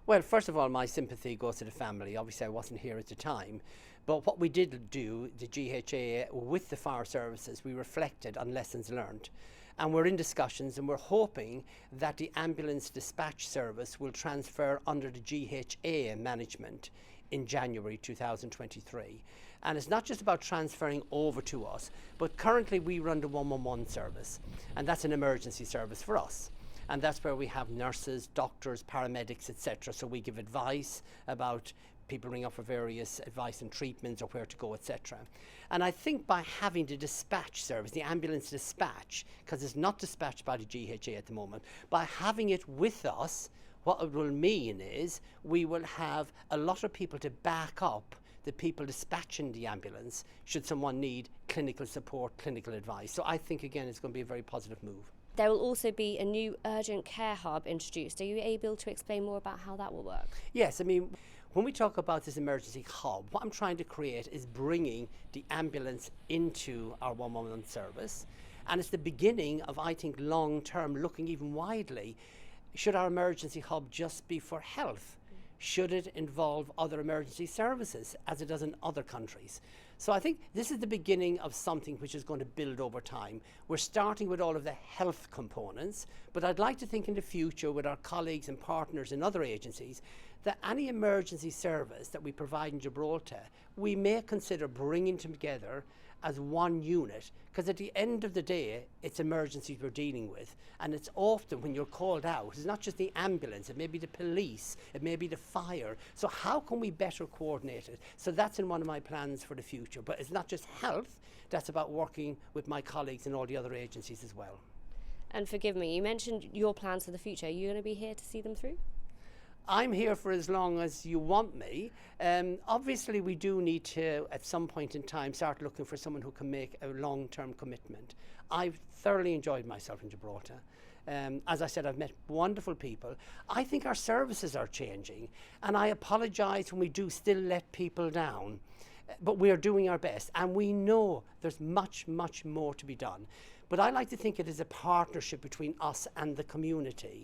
Well, first of all, my sympathy goes to the family. Obviously, I wasn't here at the time. But what we did do, the GHA, with the fire services, we reflected on lessons learned. And we're in discussions and we're hoping that the ambulance dispatch service will transfer under the GHA management in January 2023. And it's not just about transferring over to us, but currently we run the 111 service, and that's an emergency service for us. And that's where we have nurses, doctors, paramedics, etc. So we give advice about people ring up for various advice and treatments or where to go, etc. And I think by having the dispatch service, the ambulance dispatch, because it's not dispatched by the GHA at the moment, by having it with us, what it will mean is we will have a lot of people to back up the people dispatching the ambulance should someone need clinical support, clinical advice. So I think, again, it's going to be a very positive move. There will also be a new urgent care hub introduced. Are you able to explain more about how that will work? Yes, I mean, when we talk about this emergency hub, what I'm trying to create is bringing the ambulance into our 111 service. And it's the beginning of, I think, long-term looking even widely. Should our emergency hub just be for health? Should it involve other emergency services, as it does in other countries? So I think this is the beginning of something which is going to build over time. We're starting with all of the health components, but I'd like to think in the future with our colleagues and partners in other agencies that any emergency service that we provide in Gibraltar, we may consider bringing together as one unit, because at the end of the day, it's emergencies we're dealing with. And it's often when you're called out, it's not just the ambulance, it may be the police, it may be the fire. So how can we better coordinate it? So that's in one of my plans for the future. But it's not just health, that's about working with my colleagues in all the other agencies as well. And forgive me, you mentioned your plans for the future. Are you going to be here to see them through? I'm here for as long as you want me. Obviously, we do need to, at some point in time, start looking for someone who can make a long-term commitment. I've thoroughly enjoyed myself in Gibraltar. As I said, I've met wonderful people. I think our services are changing, and I apologise when we do still let people down. But we are doing our best, and we know there's much, much more to be done. But I like to think it is a partnership between us and the community.